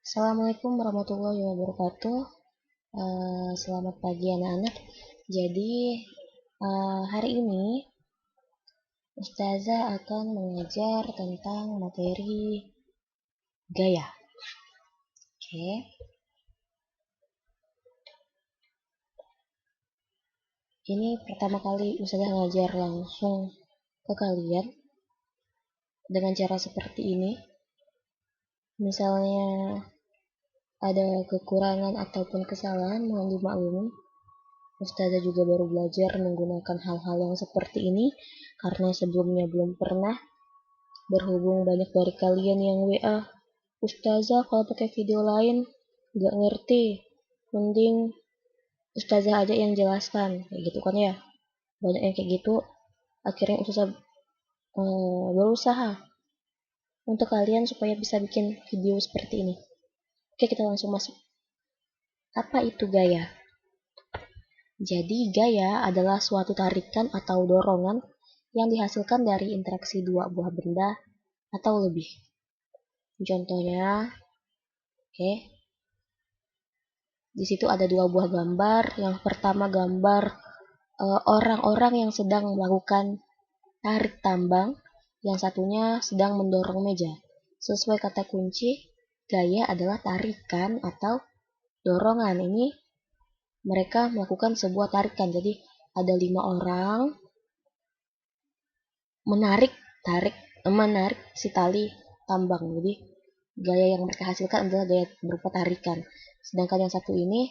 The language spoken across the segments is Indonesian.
Assalamualaikum warahmatullahi wabarakatuh. Selamat pagi anak-anak. Jadi hari ini Ustazah akan mengajar tentang materi gaya. Oke. Ini pertama kali Ustazah ngajar langsung ke kalian dengan cara seperti ini. Misalnya ada kekurangan ataupun kesalahan, mohon dimaklumi. Ustazah juga baru belajar menggunakan hal-hal yang seperti ini karena sebelumnya belum pernah. Berhubung banyak dari kalian yang WA, Ustazah kalau pakai video lain gak ngerti, mending Ustazah aja yang jelaskan, kayak gitu kan ya. Banyak yang kayak gitu, akhirnya Ustazah berusaha untuk kalian supaya bisa bikin video seperti ini. Oke, kita langsung masuk. Apa itu gaya? Jadi gaya adalah suatu tarikan atau dorongan yang dihasilkan dari interaksi dua buah benda atau lebih. Contohnya, oke. Di situ ada dua buah gambar. Yang pertama gambar orang-orang yang sedang melakukan tarik tambang. Yang satunya sedang mendorong meja. Sesuai kata kunci, gaya adalah tarikan atau dorongan. Ini mereka melakukan sebuah tarikan. Jadi ada 5 orang menarik si tali tambang. Jadi gaya yang mereka hasilkan adalah gaya berupa tarikan. Sedangkan yang satu ini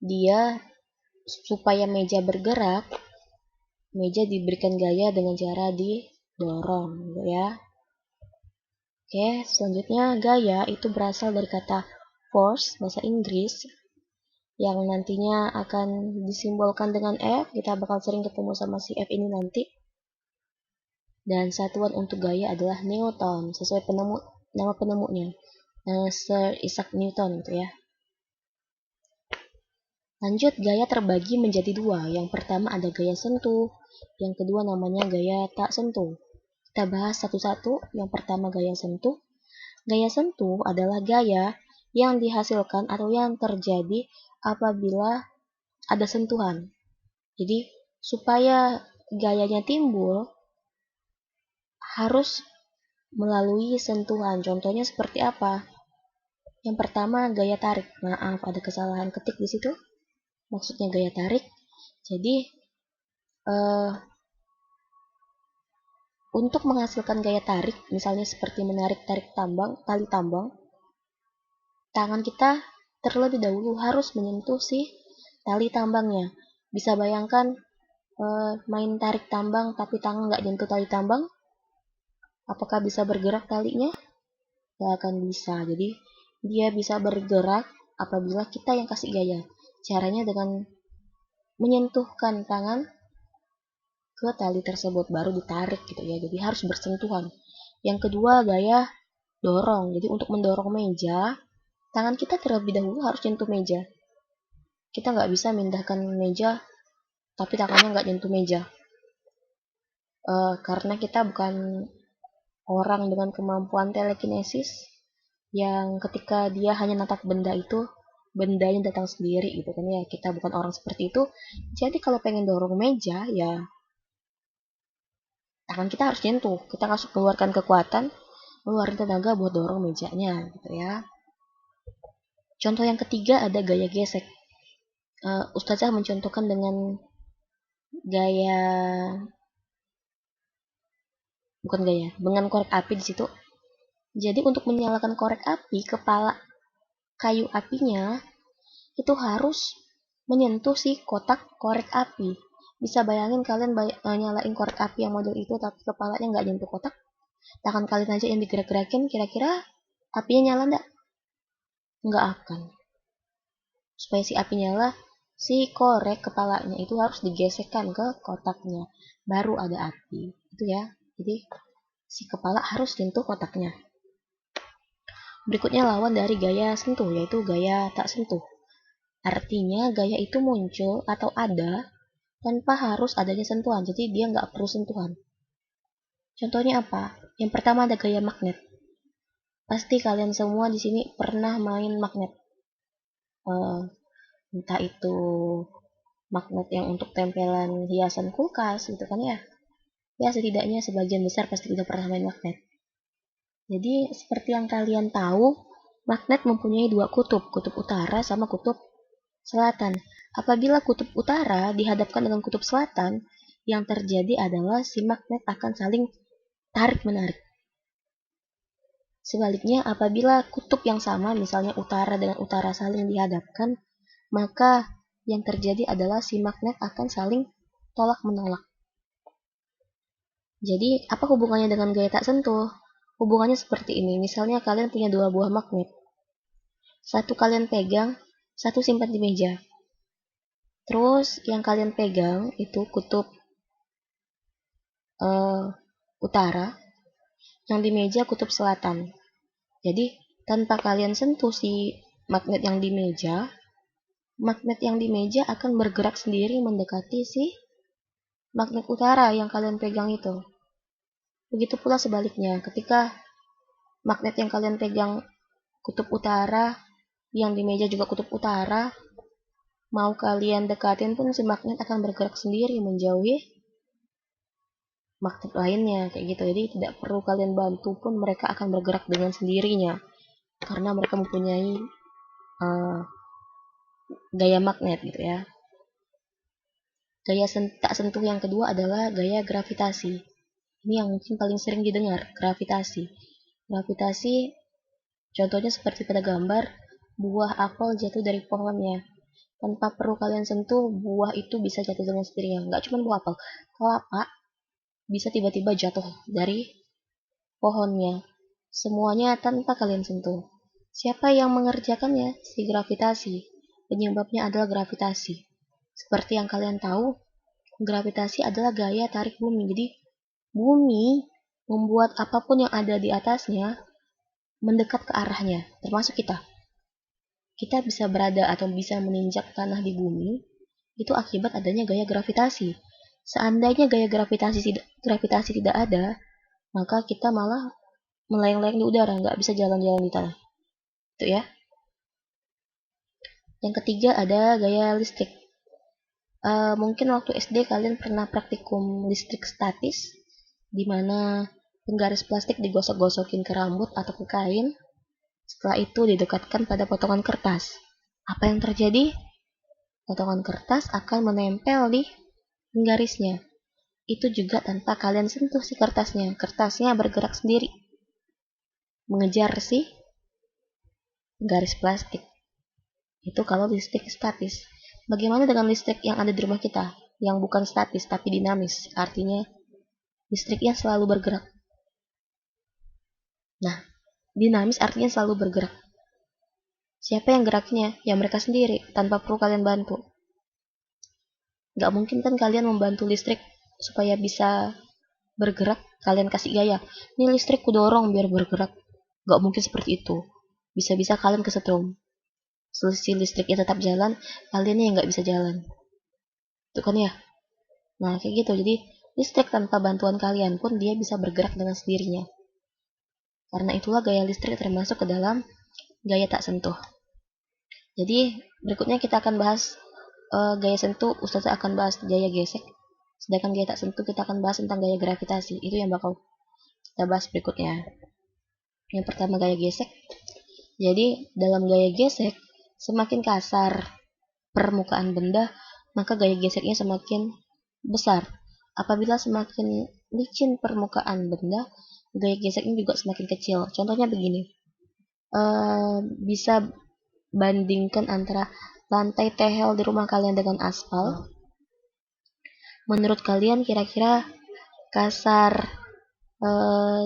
dia supaya meja bergerak, meja diberikan gaya dengan cara didorong, gitu ya. Oke, selanjutnya gaya itu berasal dari kata force, bahasa Inggris, yang nantinya akan disimbolkan dengan F. Kita bakal sering ketemu sama si F ini nanti. Dan satuan untuk gaya adalah Newton, sesuai nama penemunya, Sir Isaac Newton, gitu ya. Lanjut, gaya terbagi menjadi dua. Yang pertama ada gaya sentuh, yang kedua namanya gaya tak sentuh. Kita bahas satu-satu. Yang pertama gaya sentuh. Gaya sentuh adalah gaya yang dihasilkan atau yang terjadi apabila ada sentuhan. Jadi, supaya gayanya timbul, harus melalui sentuhan. Contohnya seperti apa? Yang pertama gaya tarik. Maaf, ada kesalahan ketik di situ. Maksudnya gaya tarik. Jadi untuk menghasilkan gaya tarik, misalnya seperti menarik tali tambang, tangan kita terlebih dahulu harus menyentuh si tali tambangnya. Bisa bayangkan main tarik tambang tapi tangan nggak nyentuh tali tambang? Apakah bisa bergerak talinya? Nggak akan bisa. Jadi dia bisa bergerak apabila kita yang kasih gaya. Caranya dengan menyentuhkan tangan ke tali tersebut baru ditarik gitu ya. Jadi harus bersentuhan. Yang kedua gaya dorong. Jadi untuk mendorong meja, tangan kita terlebih dahulu harus nyentuh meja. Kita nggak bisa mindahkan meja tapi tangannya nggak nyentuh meja. Karena kita bukan orang dengan kemampuan telekinesis yang ketika dia hanya natap benda itu bendanya datang sendiri gitu kan ya. Kita bukan orang seperti itu. Jadi kalau pengen dorong meja ya tangan kita harus nyentuh. Kita harus keluarkan kekuatan, ngeluarin tenaga buat dorong mejanya gitu ya. Contoh yang ketiga ada gaya gesek. Ustazah mencontohkan dengan gaya dengan korek api di situ. Jadi untuk menyalakan korek api, kepala kayu apinya itu harus menyentuh si kotak korek api. Bisa bayangin kalian nyalain korek api yang model itu tapi kepalanya nggak nyentuh kotak, tangan kalian aja yang digerak-gerakin, kira-kira apinya nyala nggak? Nggak akan. Supaya si api nyala, si korek kepalanya itu harus digesekkan ke kotaknya, baru ada api. Itu ya. Jadi si kepala harus nyentuh kotaknya. Berikutnya lawan dari gaya sentuh, yaitu gaya tak sentuh. Artinya gaya itu muncul atau ada tanpa harus adanya sentuhan. Jadi dia nggak perlu sentuhan. Contohnya apa? Yang pertama ada gaya magnet. Pasti kalian semua di sini pernah main magnet. Entah itu magnet yang untuk tempelan hiasan kulkas gitu kan ya. Ya setidaknya sebagian besar pasti udah pernah main magnet. Jadi seperti yang kalian tahu, magnet mempunyai dua kutub, kutub utara sama kutub selatan. Apabila kutub utara dihadapkan dengan kutub selatan, yang terjadi adalah si magnet akan saling tarik-menarik. Sebaliknya, apabila kutub yang sama, misalnya utara dengan utara saling dihadapkan, maka yang terjadi adalah si magnet akan saling tolak-menolak. Jadi, apa hubungannya dengan gaya tak sentuh? Hubungannya seperti ini. Misalnya kalian punya dua buah magnet. Satu kalian pegang, satu simpan di meja. Terus yang kalian pegang itu kutub utara, yang di meja kutub selatan. Jadi, tanpa kalian sentuh si magnet yang di meja, magnet yang di meja akan bergerak sendiri mendekati si magnet utara yang kalian pegang itu. Begitu pula sebaliknya, ketika magnet yang kalian pegang kutub utara, yang di meja juga kutub utara, mau kalian dekatin pun si magnet akan bergerak sendiri menjauhi magnet lainnya, kayak gitu. Jadi tidak perlu kalian bantu pun mereka akan bergerak dengan sendirinya, karena mereka mempunyai gaya magnet gitu ya. Gaya tak sentuh yang kedua adalah gaya gravitasi. Ini yang mungkin paling sering didengar, gravitasi. Gravitasi contohnya seperti pada gambar, buah apel jatuh dari pohonnya. Tanpa perlu kalian sentuh, buah itu bisa jatuh dengan sendirinya. Nggak cuma buah apel, kelapa bisa tiba-tiba jatuh dari pohonnya. Semuanya tanpa kalian sentuh. Siapa yang mengerjakannya? Si gravitasi. Penyebabnya adalah gravitasi. Seperti yang kalian tahu, gravitasi adalah gaya tarik bumi. Jadi, bumi membuat apapun yang ada di atasnya mendekat ke arahnya, termasuk kita. Kita bisa berada atau bisa meninjak tanah di bumi, itu akibat adanya gaya gravitasi. Seandainya gaya gravitasi tidak ada, maka kita malah melayang-layang di udara, nggak bisa jalan-jalan di tanah. Itu ya. Yang ketiga ada gaya listrik. Mungkin waktu SD kalian pernah praktikum listrik statis, di mana penggaris plastik digosok-gosokin ke rambut atau ke kain. Setelah itu didekatkan pada potongan kertas. Apa yang terjadi? Potongan kertas akan menempel di penggarisnya. Itu juga tanpa kalian sentuh si kertasnya. Kertasnya bergerak sendiri, mengejar si penggaris plastik. Itu kalau listrik statis. Bagaimana dengan listrik yang ada di rumah kita? Yang bukan statis tapi dinamis. Artinya listriknya selalu bergerak. Nah, dinamis artinya selalu bergerak. Siapa yang geraknya? Ya mereka sendiri, tanpa perlu kalian bantu. Gak mungkin kan kalian membantu listrik supaya bisa bergerak, kalian kasih gaya. Ini listrik ku dorong biar bergerak. Gak mungkin seperti itu. Bisa-bisa kalian kesetrum. Selisih listriknya tetap jalan, kaliannya yang gak bisa jalan. Itu kan ya? Nah, kayak gitu. Jadi, listrik tanpa bantuan kalian pun dia bisa bergerak dengan sendirinya. Karena itulah gaya listrik termasuk ke dalam gaya tak sentuh. Jadi, berikutnya kita akan bahas gaya sentuh. Ustazah akan bahas gaya gesek. Sedangkan gaya tak sentuh kita akan bahas tentang gaya gravitasi. Itu yang bakal kita bahas berikutnya. Yang pertama gaya gesek. Jadi, dalam gaya gesek, semakin kasar permukaan benda, maka gaya geseknya semakin besar. Apabila semakin licin permukaan benda, gaya geseknya juga semakin kecil. Contohnya begini, bisa bandingkan antara lantai tehel di rumah kalian dengan aspal. Menurut kalian kira-kira kasar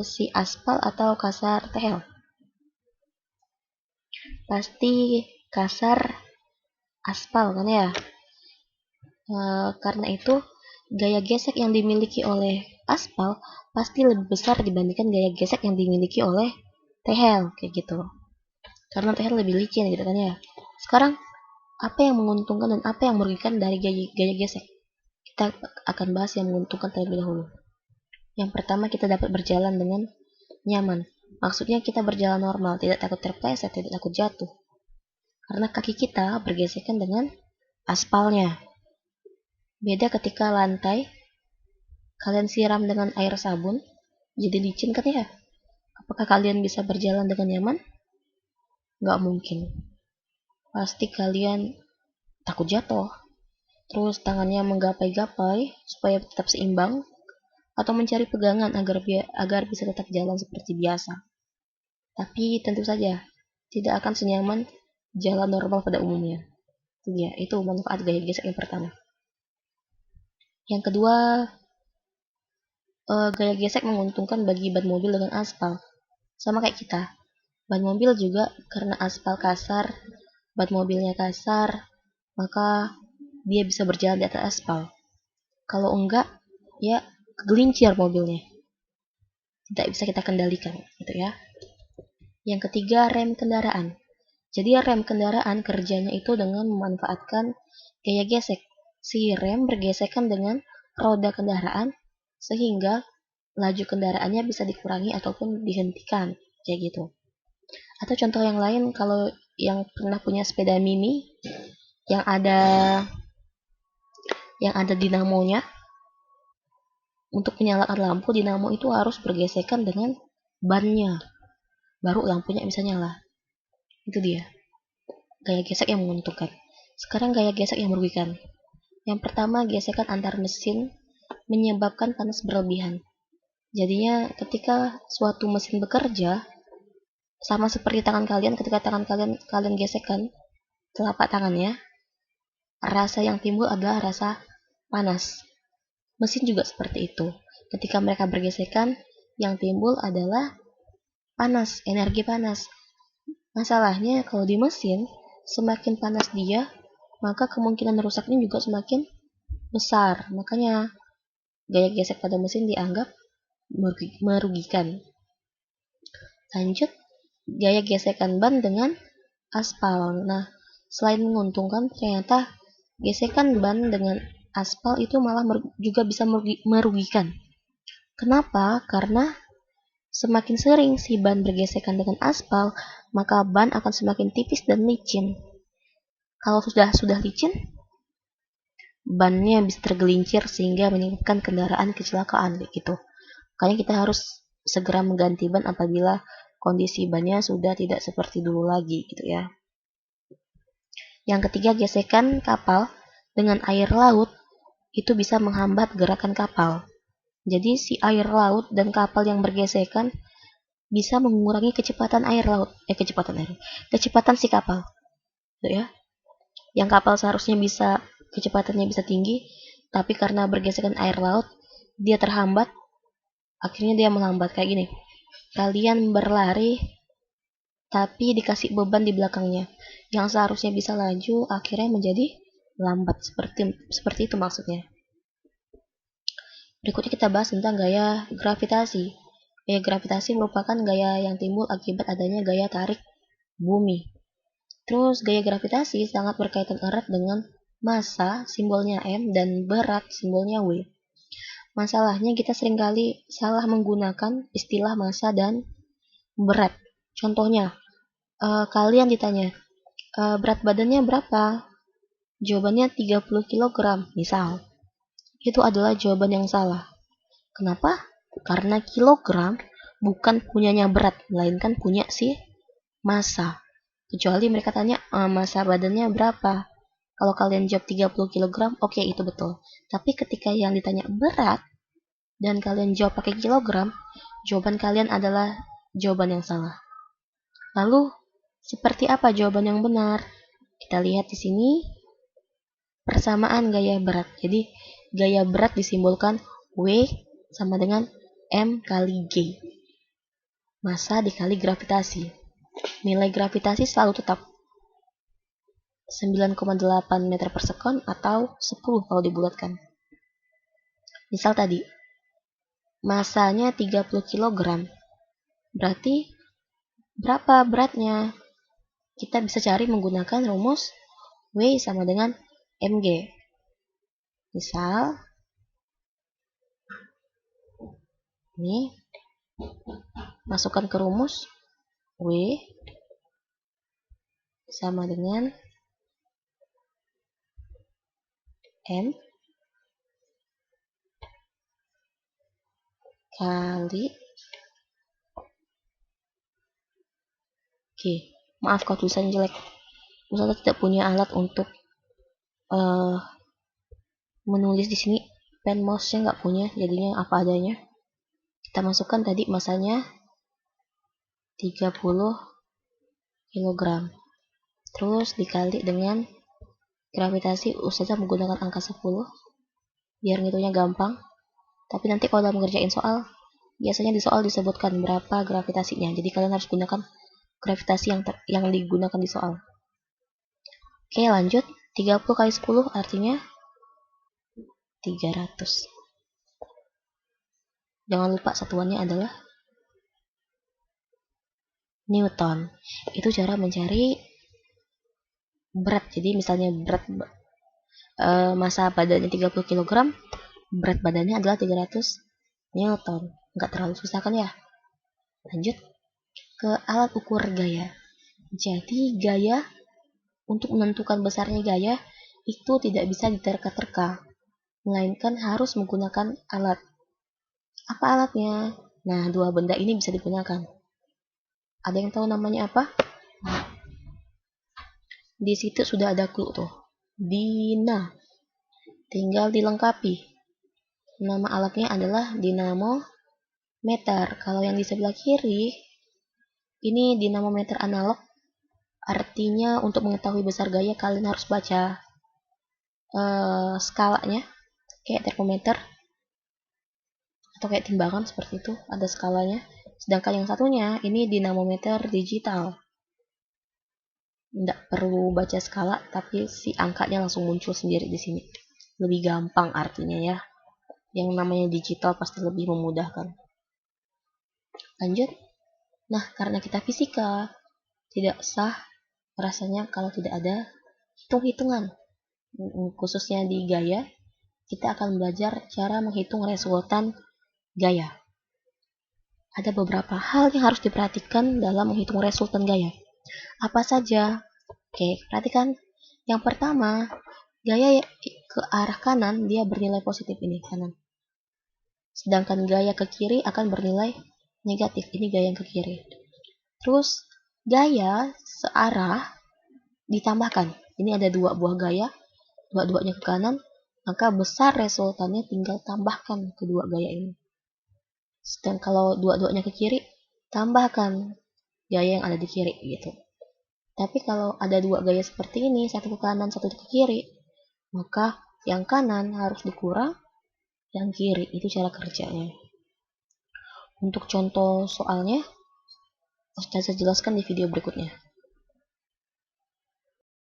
si aspal atau kasar tehel? Pasti kasar aspal kan ya. Karena itu gaya gesek yang dimiliki oleh aspal pasti lebih besar dibandingkan gaya gesek yang dimiliki oleh tehel, kayak gitu. Karena tehel lebih licin gitu kan ya. Sekarang apa yang menguntungkan dan apa yang merugikan dari gaya gesek? Kita akan bahas yang menguntungkan terlebih dahulu. Yang pertama, kita dapat berjalan dengan nyaman. Maksudnya kita berjalan normal, tidak takut terpleset, tidak takut jatuh. Karena kaki kita bergesekan dengan aspalnya. Beda ketika lantai, kalian siram dengan air sabun, jadi licin kan ya? Apakah kalian bisa berjalan dengan nyaman? Nggak mungkin. Pasti kalian takut jatuh. Terus tangannya menggapai-gapai supaya tetap seimbang, atau mencari pegangan agar bisa tetap jalan seperti biasa. Tapi tentu saja, tidak akan senyaman jalan normal pada umumnya. Itu manfaat gaya gesek yang pertama. Yang kedua, gaya gesek menguntungkan bagi ban mobil dengan aspal. Sama kayak kita. Ban mobil juga karena aspal kasar, ban mobilnya kasar, maka dia bisa berjalan di atas aspal. Kalau enggak, ya kegelincir mobilnya. Tidak bisa kita kendalikan, gitu ya. Yang ketiga, rem kendaraan. Jadi rem kendaraan kerjanya itu dengan memanfaatkan gaya gesek. Si rem bergesekan dengan roda kendaraan sehingga laju kendaraannya bisa dikurangi ataupun dihentikan, kayak gitu. Atau contoh yang lain, kalau yang pernah punya sepeda mini yang ada dinamonya, untuk menyalakan lampu dinamo itu harus bergesekan dengan bannya, baru lampunya bisa nyala. Itu dia gaya gesek yang menguntungkan. Sekarang gaya gesek yang merugikan. Yang pertama, gesekan antar mesin menyebabkan panas berlebihan. Jadinya ketika suatu mesin bekerja, sama seperti tangan kalian, ketika tangan kalian gesekkan telapak tangannya, rasa yang timbul adalah rasa panas. Mesin juga seperti itu. Ketika mereka bergesekan, yang timbul adalah panas, energi panas. Masalahnya kalau di mesin, semakin panas dia, maka kemungkinan rusaknya juga semakin besar. Makanya gaya gesek pada mesin dianggap merugikan. Lanjut, gaya gesekan ban dengan aspal. Nah, selain menguntungkan, ternyata gesekan ban dengan aspal itu malah juga bisa merugikan. Kenapa? Karena semakin sering si ban bergesekan dengan aspal, maka ban akan semakin tipis dan licin. Kalau sudah licin, bannya bisa tergelincir sehingga menyebabkan kendaraan kecelakaan gitu. Makanya kita harus segera mengganti ban apabila kondisi bannya sudah tidak seperti dulu lagi gitu ya. Yang ketiga, gesekan kapal dengan air laut itu bisa menghambat gerakan kapal. Jadi si air laut dan kapal yang bergesekan bisa mengurangi kecepatan kecepatan si kapal. Gitu ya. Yang kapal seharusnya kecepatannya bisa tinggi, tapi karena bergesekan air laut, dia terhambat, akhirnya dia melambat kayak gini. Kalian berlari tapi dikasih beban di belakangnya. Yang seharusnya bisa laju akhirnya menjadi lambat, seperti itu maksudnya. Berikutnya kita bahas tentang gaya gravitasi. Gaya gravitasi merupakan gaya yang timbul akibat adanya gaya tarik bumi. Terus gaya gravitasi sangat berkaitan erat dengan massa, simbolnya M, dan berat, simbolnya W. Masalahnya kita seringkali salah menggunakan istilah massa dan berat. Contohnya, kalian ditanya, berat badannya berapa? Jawabannya 30 kg, misal. Itu adalah jawaban yang salah. Kenapa? Karena kilogram bukan punyanya berat, melainkan punya si massa. Kecuali mereka tanya massa badannya berapa. Kalau kalian jawab 30 kg, oke, itu betul. Tapi ketika yang ditanya berat dan kalian jawab pakai kilogram, jawaban kalian adalah jawaban yang salah. Lalu, seperti apa jawaban yang benar? Kita lihat di sini persamaan gaya berat. Jadi, gaya berat disimbolkan W sama dengan M kali G. Massa dikali gravitasi. Nilai gravitasi selalu tetap 9,8 meter per sekon atau 10 kalau dibulatkan. Misal tadi, massanya 30 kg. Berarti berapa beratnya? Kita bisa cari menggunakan rumus W sama dengan mg. Misal, ini Masukkan ke rumus W sama dengan M kali G. Maaf kalau tulisannya jelek. Ustazah tidak punya alat untuk menulis di sini. Pen mouse-nya nggak punya, jadinya apa adanya. Kita masukkan tadi masanya 30 kg. Terus dikali dengan gravitasi, Ustazah menggunakan angka 10 biar ngitungnya gampang. Tapi nanti kalau dalam mengerjain soal, biasanya di soal disebutkan berapa gravitasinya. Jadi kalian harus gunakan gravitasi yang digunakan di soal. Oke, lanjut. 30 kali 10 artinya 300. Jangan lupa satuannya adalah Newton. Itu cara mencari berat. Jadi misalnya berat massa badannya 30 kg, berat badannya adalah 300 Newton. Nggak terlalu susah kan ya? Lanjut ke alat ukur gaya. Jadi gaya, untuk menentukan besarnya gaya itu tidak bisa diterka-terka, melainkan harus menggunakan alat. Apa alatnya? Nah, dua benda ini bisa digunakan. Ada yang tahu namanya apa? Di situ sudah ada clue tuh. Dina. Tinggal dilengkapi. Nama alatnya adalah dinamometer. Kalau yang di sebelah kiri, ini dinamometer analog. Artinya untuk mengetahui besar gaya kalian harus baca skalanya, kayak termometer atau kayak timbangan seperti itu, ada skalanya. Sedangkan yang satunya ini dinamometer digital. Nggak perlu baca skala, tapi si angkanya langsung muncul sendiri di sini. Lebih gampang artinya ya. Yang namanya digital pasti lebih memudahkan. Lanjut. Nah, karena kita fisika, tidak sah rasanya kalau tidak ada hitung-hitungan. Khususnya di gaya, kita akan belajar cara menghitung resultan gaya. Ada beberapa hal yang harus diperhatikan dalam menghitung resultan gaya. Apa saja? Oke, perhatikan. Yang pertama, gaya ke arah kanan dia bernilai positif, ini kanan. Sedangkan gaya ke kiri akan bernilai negatif, ini gaya yang ke kiri. Terus gaya searah ditambahkan. Ini ada dua buah gaya, dua-duanya ke kanan, maka besar resultannya tinggal tambahkan kedua gaya ini. Sedang kalau dua-duanya ke kiri, tambahkan gaya yang ada di kiri gitu. Tapi kalau ada dua gaya seperti ini, satu ke kanan, satu ke kiri, maka yang kanan harus dikurang, yang kiri. Itu cara kerjanya. Untuk contoh soalnya, Ustazah jelaskan di video berikutnya.